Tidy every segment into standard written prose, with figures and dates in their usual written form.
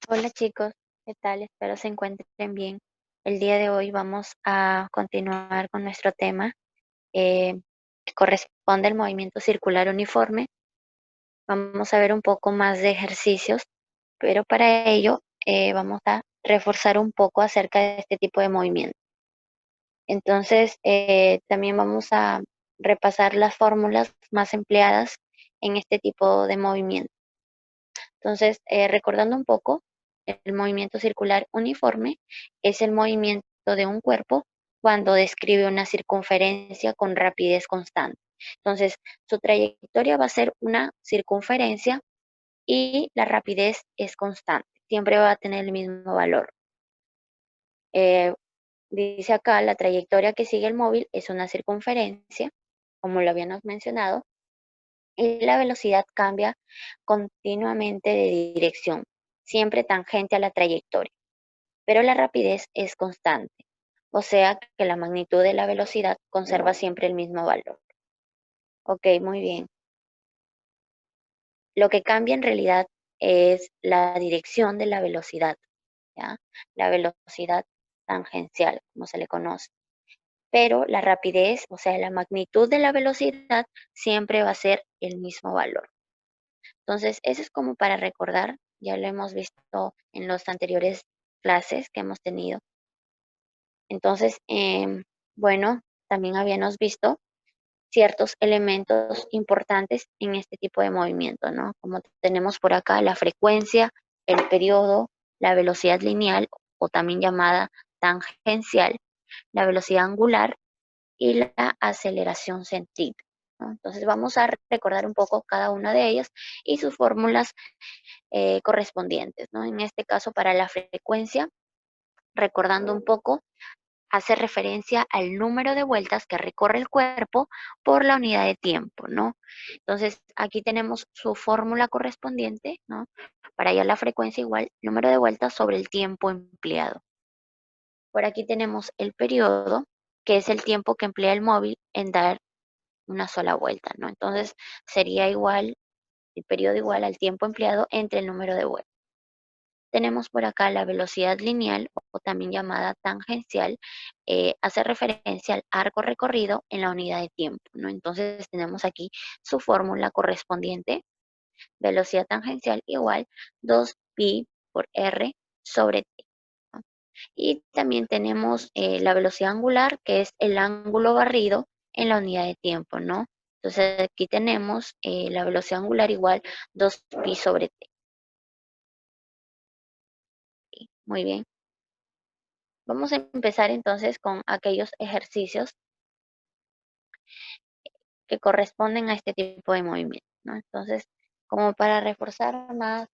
Hola chicos, ¿qué tal? Espero se encuentren bien. El día de hoy vamos a continuar con nuestro tema que corresponde al movimiento circular uniforme. Vamos a ver un poco más de ejercicios, pero para ello vamos a reforzar un poco acerca de este tipo de movimiento. Entonces, también vamos a repasar las fórmulas más empleadas en este tipo de movimiento. Entonces, recordando un poco, el movimiento circular uniforme es el movimiento de un cuerpo cuando describe una circunferencia con rapidez constante. Entonces, su trayectoria va a ser una circunferencia y la rapidez es constante, siempre va a tener el mismo valor. Eh, Dice acá, la trayectoria que sigue el móvil es una circunferencia, como lo habíamos mencionado, y la velocidad cambia continuamente de dirección, siempre tangente a la trayectoria, pero la rapidez es constante, o sea que la magnitud de la velocidad conserva siempre el mismo valor. Ok, muy bien. Lo que cambia en realidad es la dirección de la velocidad, ¿ya? La velocidad tangencial, como se le conoce. Pero la rapidez, o sea, la magnitud de la velocidad, siempre va a ser el mismo valor. Entonces, eso es como para recordar, ya lo hemos visto en las anteriores clases que hemos tenido. Entonces, bueno, también habíamos visto ciertos elementos importantes en este tipo de movimiento, ¿no? Como tenemos por acá la frecuencia, el periodo, la velocidad lineal o también llamada tangencial, la velocidad angular y la aceleración centrípeta, ¿no? Entonces vamos a recordar un poco cada una de ellas y sus fórmulas correspondientes, ¿no? En este caso, para la frecuencia, recordando un poco, hace referencia al número de vueltas que recorre el cuerpo por la unidad de tiempo, ¿no? Entonces, aquí tenemos su fórmula correspondiente, ¿no? Para hallar la frecuencia igual, número de vueltas sobre el tiempo empleado. Por aquí tenemos el periodo, que es el tiempo que emplea el móvil en dar una sola vuelta, ¿no? Entonces, sería igual, el periodo igual al tiempo empleado entre el número de vueltas. Tenemos por acá la velocidad lineal o también llamada tangencial, hace referencia al arco recorrido en la unidad de tiempo, ¿no? Entonces tenemos aquí su fórmula correspondiente, velocidad tangencial igual 2pi por r sobre t, ¿no? Y también tenemos la velocidad angular, que es el ángulo barrido en la unidad de tiempo, ¿no? Entonces aquí tenemos la velocidad angular igual 2pi sobre t. Muy bien. Vamos a empezar entonces con aquellos ejercicios que corresponden a este tipo de movimiento, ¿no? Entonces, como para reforzar más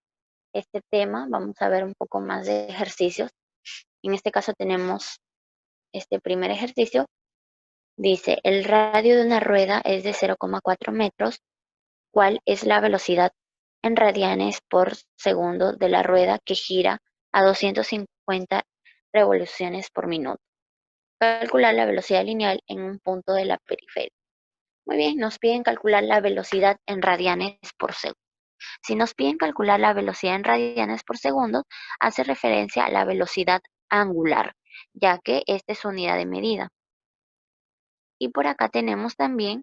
este tema, vamos a ver un poco más de ejercicios. En este caso tenemos este primer ejercicio. Dice, el radio de una rueda es de 0,4 metros. ¿Cuál es la velocidad en radianes por segundo de la rueda que gira a 250 revoluciones por minuto? Calcular la velocidad lineal en un punto de la periferia. Muy bien, nos piden calcular la velocidad en radianes por segundo. Si nos piden calcular la velocidad en radianes por segundo, hace referencia a la velocidad angular, ya que esta es su unidad de medida. Y por acá tenemos también,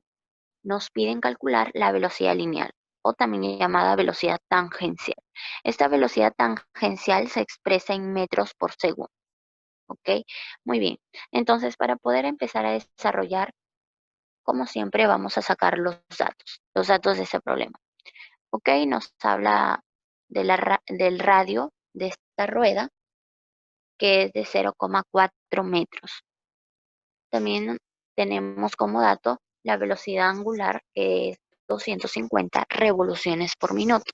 nos piden calcular la velocidad lineal, o también llamada velocidad tangencial. Esta velocidad tangencial se expresa en metros por segundo. ¿Ok? Muy bien. Entonces, para poder empezar a desarrollar, como siempre, vamos a sacar los datos de ese problema. Ok, nos habla del radio de esta rueda, que es de 0,4 metros. También tenemos como dato la velocidad angular, que es 250 revoluciones por minuto.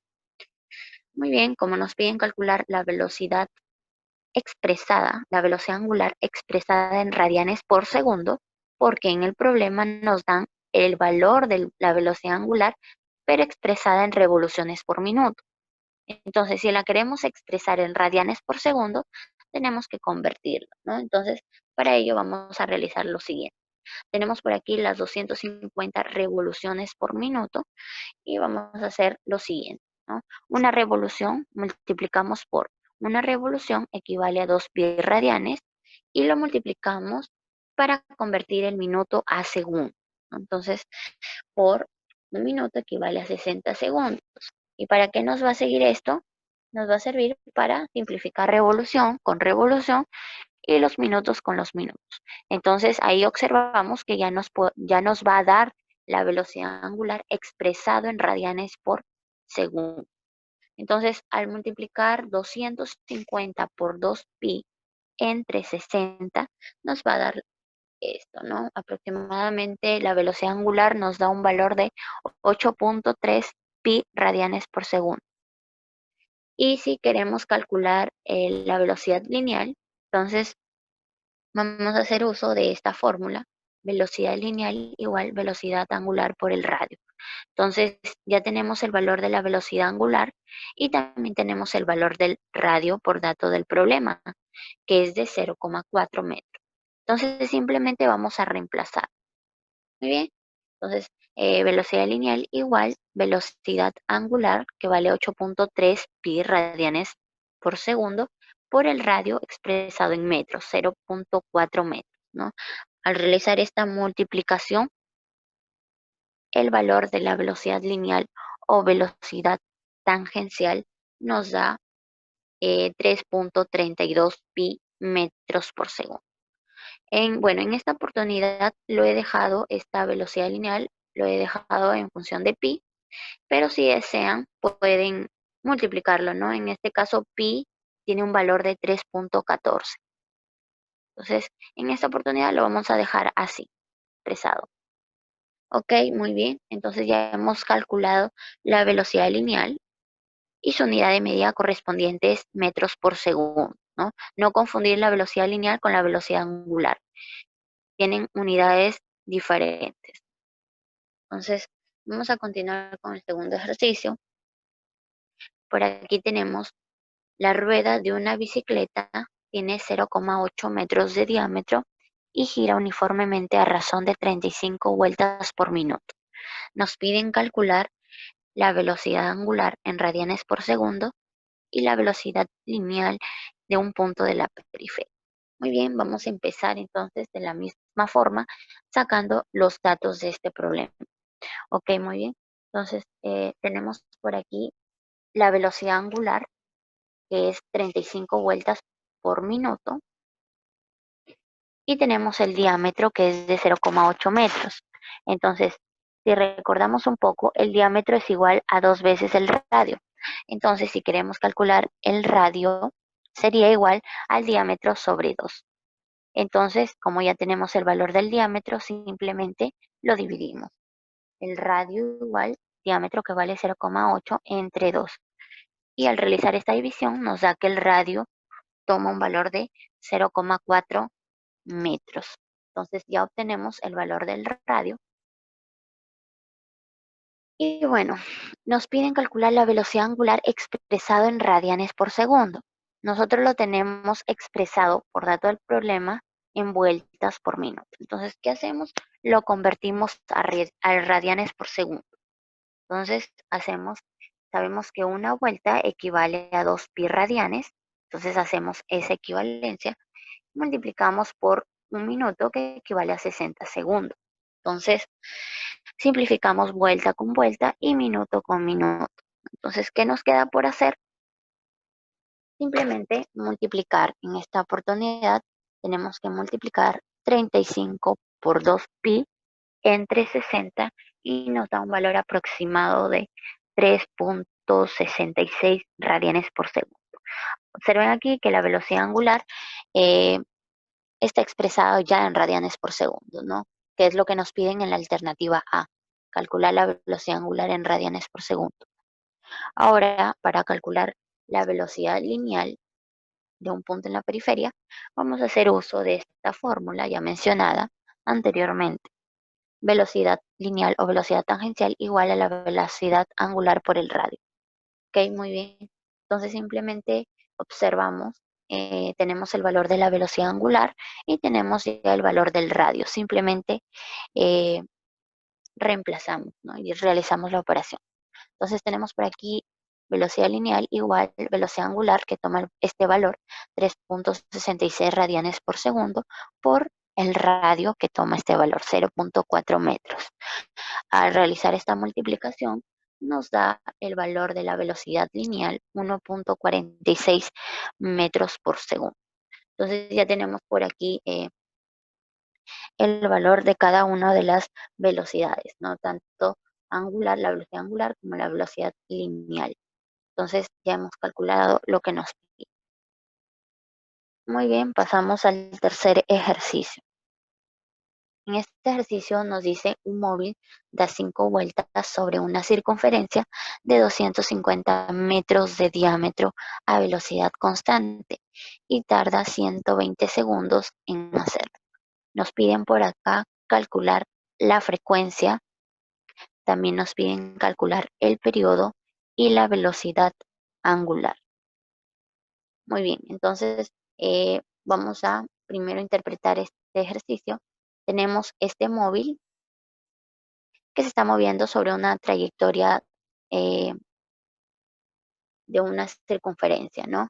Muy bien, como nos piden calcular la velocidad expresada, la velocidad angular expresada en radianes por segundo, porque en el problema nos dan el valor de la velocidad angular, pero expresada en revoluciones por minuto. Entonces, si la queremos expresar en radianes por segundo, tenemos que convertirlo, ¿no? Entonces, para ello vamos a realizar lo siguiente. Tenemos por aquí las 250 revoluciones por minuto y vamos a hacer lo siguiente, ¿no? Una revolución multiplicamos por Una revolución equivale a 2 pi radianes y lo multiplicamos para convertir el minuto a segundo. Entonces, por un minuto equivale a 60 segundos. ¿Y para qué nos va a seguir esto? Nos va a servir para simplificar revolución con revolución y los minutos con los minutos. Entonces ahí observamos que ya nos va a dar la velocidad angular expresado en radianes por segundo. Entonces al multiplicar 250 por 2pi entre 60 nos va a dar esto, ¿no? Aproximadamente la velocidad angular nos da un valor de 8.3 pi radianes por segundo. Y si queremos calcular la velocidad lineal, entonces vamos a hacer uso de esta fórmula, velocidad lineal igual velocidad angular por el radio. Entonces ya tenemos el valor de la velocidad angular y también tenemos el valor del radio por dato del problema, que es de 0,4 metros. Entonces simplemente vamos a reemplazar. Muy bien. Entonces, velocidad lineal igual velocidad angular, que vale 8.3 pi radianes por segundo, por el radio expresado en metros, 0.4 metros, ¿no? Al realizar esta multiplicación, el valor de la velocidad lineal o velocidad tangencial nos da 3.32 pi metros por segundo. Bueno, en esta oportunidad lo he dejado, esta velocidad lineal, lo he dejado en función de pi, pero si desean pueden multiplicarlo, ¿no? En este caso pi tiene un valor de 3.14. Entonces, en esta oportunidad lo vamos a dejar así, expresado. Ok, muy bien. Entonces ya hemos calculado la velocidad lineal y su unidad de medida correspondiente es metros por segundo, ¿no? No confundir la velocidad lineal con la velocidad angular. Tienen unidades diferentes. Entonces, vamos a continuar con el segundo ejercicio. Por aquí tenemos la rueda de una bicicleta, tiene 0,8 metros de diámetro y gira uniformemente a razón de 35 vueltas por minuto. Nos piden calcular la velocidad angular en radianes por segundo y la velocidad lineal de un punto de la periferia. Muy bien, vamos a empezar entonces de la misma forma sacando los datos de este problema. Ok, muy bien. Entonces, tenemos por aquí la velocidad angular, que es 35 vueltas por minuto, y tenemos el diámetro, que es de 0,8 metros. Entonces, si recordamos un poco, el diámetro es igual a 2 veces el radio. Entonces, si queremos calcular el radio, sería igual al diámetro sobre 2. Entonces, como ya tenemos el valor del diámetro, simplemente lo dividimos. El radio igual diámetro, que vale 0,8 entre 2. Y al realizar esta división nos da que el radio toma un valor de 0,4 metros. Entonces ya obtenemos el valor del radio. Y bueno, nos piden calcular la velocidad angular expresado en radianes por segundo. Nosotros lo tenemos expresado por dato del problema en vueltas por minuto. Entonces, ¿qué hacemos? Lo convertimos a radianes por segundo. Entonces, sabemos que una vuelta equivale a 2 pi radianes. Entonces, hacemos esa equivalencia. Multiplicamos por un minuto, que equivale a 60 segundos. Entonces, simplificamos vuelta con vuelta y minuto con minuto. Entonces, ¿qué nos queda por hacer? Simplemente multiplicar. En esta oportunidad tenemos que multiplicar 35 por 2pi entre 60 y nos da un valor aproximado de 3.66 radianes por segundo. Observen aquí que la velocidad angular está expresada ya en radianes por segundo, ¿no? Que es lo que nos piden en la alternativa A, calcular la velocidad angular en radianes por segundo. Ahora, para calcular la velocidad lineal de un punto en la periferia, vamos a hacer uso de esta fórmula ya mencionada anteriormente. Velocidad lineal o velocidad tangencial igual a la velocidad angular por el radio. Ok, muy bien. Entonces simplemente observamos, tenemos el valor de la velocidad angular y tenemos ya el valor del radio. Simplemente eh, reemplazamos, ¿no? Y realizamos la operación. Entonces tenemos por aquí velocidad lineal igual velocidad angular, que toma este valor 3.66 radianes por segundo, por el radio, que toma este valor 0.4 metros. Al realizar esta multiplicación, nos da el valor de la velocidad lineal 1.46 metros por segundo. Entonces ya tenemos por aquí el valor de cada una de las velocidades, ¿no? Tanto angular, la velocidad angular, como la velocidad lineal. Entonces ya hemos calculado lo que nos pide. Muy bien, pasamos al tercer ejercicio. En este ejercicio nos dice un móvil da 5 vueltas sobre una circunferencia de 250 metros de diámetro a velocidad constante y tarda 120 segundos en hacerlo. Nos piden por acá calcular la frecuencia, también nos piden calcular el periodo y la velocidad angular. Muy bien, entonces vamos a primero interpretar este ejercicio. Tenemos este móvil que se está moviendo sobre una trayectoria eh, de una circunferencia, ¿no?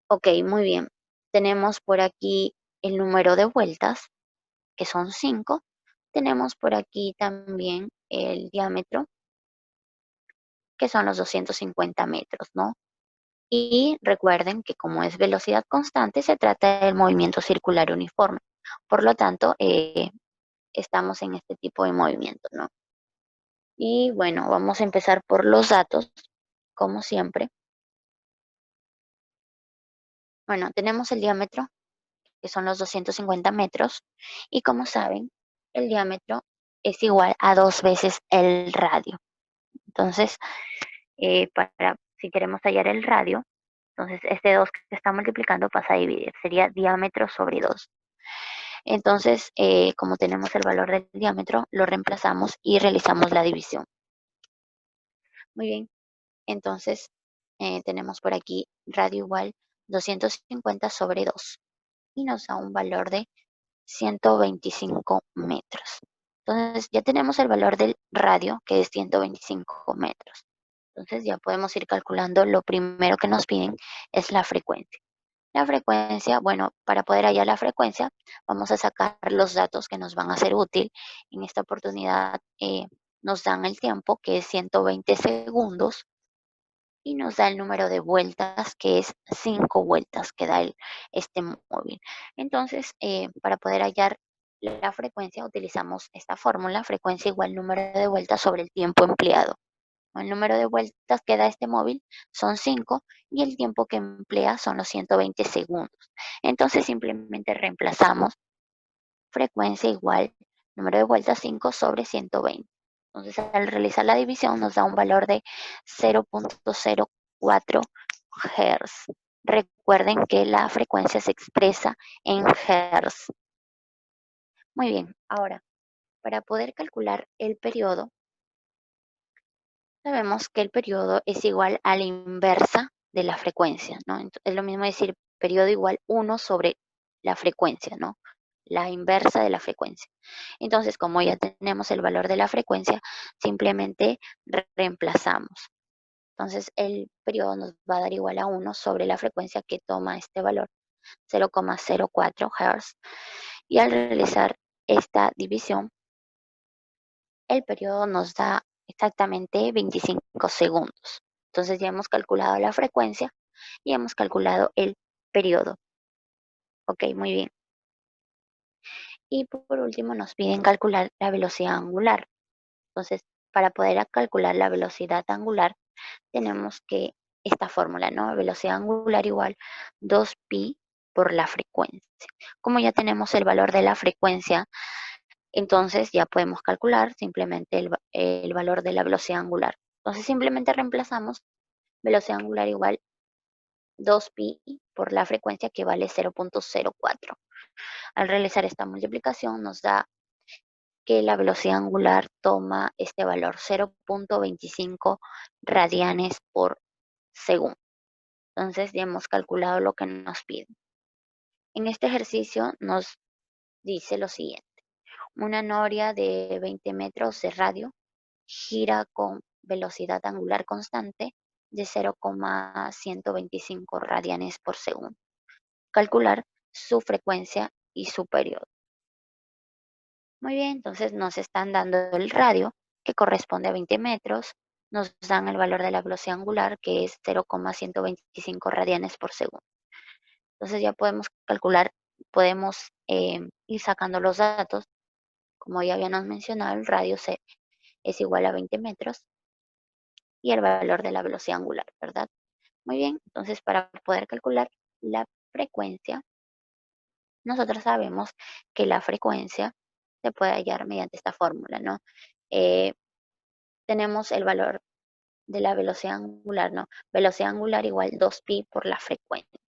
Ok, muy bien. Tenemos por aquí el número de vueltas, que son 5. Tenemos por aquí también el diámetro, que son los 250 metros, ¿no? Y recuerden que como es velocidad constante, se trata del movimiento circular uniforme. Por lo tanto, estamos en este tipo de movimiento, ¿no? Y bueno, vamos a empezar por los datos, como siempre. Bueno, tenemos el diámetro, que son los 250 metros, y como saben, el diámetro es igual a 2 veces el radio. Entonces, si queremos hallar el radio, entonces este 2 que está multiplicando pasa a dividir, sería diámetro sobre 2. Entonces, como tenemos el valor del diámetro, lo reemplazamos y realizamos la división. Muy bien, entonces tenemos por aquí radio igual 250 sobre 2 y nos da un valor de 125 metros. Entonces ya tenemos el valor del radio, que es 125 metros. Entonces ya podemos ir calculando. Lo primero que nos piden es la frecuencia. La frecuencia, bueno, para poder hallar la frecuencia, vamos a sacar los datos que nos van a ser útil. En esta oportunidad nos dan el tiempo, que es 120 segundos, y nos da el número de vueltas, que es 5 vueltas que da este móvil. Entonces, para poder hallar la frecuencia, utilizamos esta fórmula: frecuencia igual número de vueltas sobre el tiempo empleado. El número de vueltas que da este móvil son 5 y el tiempo que emplea son los 120 segundos. Entonces simplemente reemplazamos frecuencia igual número de vueltas 5 sobre 120. Entonces al realizar la división nos da un valor de 0.04 Hz. Recuerden que la frecuencia se expresa en Hz. Muy bien, ahora para poder calcular el periodo, sabemos que el periodo es igual a la inversa de la frecuencia, ¿no? Es lo mismo decir periodo igual 1 sobre la frecuencia, ¿no? La inversa de la frecuencia. Entonces, como ya tenemos el valor de la frecuencia, simplemente reemplazamos. Entonces, el periodo nos va a dar igual a 1 sobre la frecuencia, que toma este valor, 0,04 Hz. Y al realizar esta división, el periodo nos da exactamente 25 segundos. Entonces ya hemos calculado la frecuencia y hemos calculado el periodo. Ok, muy bien. Y por último nos piden calcular la velocidad angular. Entonces, para poder calcular la velocidad angular, tenemos que esta fórmula, ¿no? Velocidad angular igual 2pi por la frecuencia. Como ya tenemos el valor de la frecuencia, entonces ya podemos calcular simplemente el valor de la velocidad angular. Entonces simplemente reemplazamos velocidad angular igual 2pi por la frecuencia, que vale 0.04. Al realizar esta multiplicación nos da que la velocidad angular toma este valor, 0.25 radianes por segundo. Entonces ya hemos calculado lo que nos piden. En este ejercicio nos dice lo siguiente: una noria de 20 metros de radio gira con velocidad angular constante de 0,125 radianes por segundo. Calcular su frecuencia y su periodo. Muy bien, entonces nos están dando el radio, que corresponde a 20 metros. Nos dan el valor de la velocidad angular, que es 0,125 radianes por segundo. Entonces ya podemos calcular, podemos ir sacando los datos. Como ya habíamos mencionado, el radio es igual a 20 metros y el valor de la velocidad angular, ¿verdad? Muy bien, entonces para poder calcular la frecuencia, nosotros sabemos que la frecuencia se puede hallar mediante esta fórmula, ¿no? Eh, tenemos el valor de la velocidad angular, ¿no? Velocidad angular igual 2pi por la frecuencia.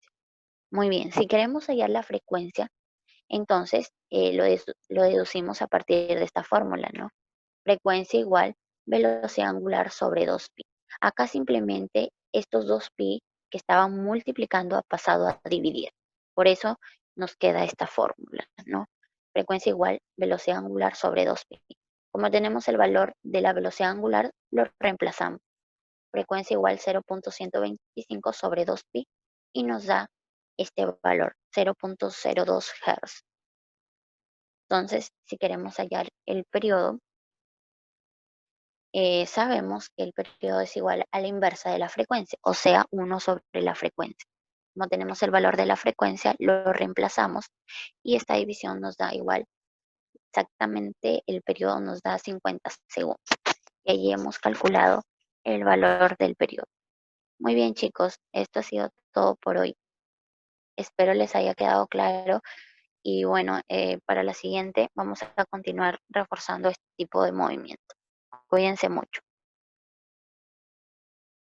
Muy bien, si queremos hallar la frecuencia, entonces lo deducimos a partir de esta fórmula, ¿no? Frecuencia igual velocidad angular sobre 2pi. Acá simplemente estos 2pi que estaban multiplicando ha pasado a dividir. Por eso nos queda esta fórmula, ¿no? Frecuencia igual velocidad angular sobre 2pi. Como tenemos el valor de la velocidad angular, lo reemplazamos. Frecuencia igual 0,125 sobre 2pi y nos da este valor, 0,02 Hz. Entonces, si queremos hallar el periodo, sabemos que el periodo es igual a la inversa de la frecuencia, o sea, 1 sobre la frecuencia. Como tenemos el valor de la frecuencia, lo reemplazamos y esta división nos da igual, exactamente el periodo nos da 50 segundos. Y allí hemos calculado el valor del periodo. Muy bien, chicos, esto ha sido todo por hoy. Espero les haya quedado claro y bueno, para la siguiente vamos a continuar reforzando este tipo de movimiento. Cuídense mucho.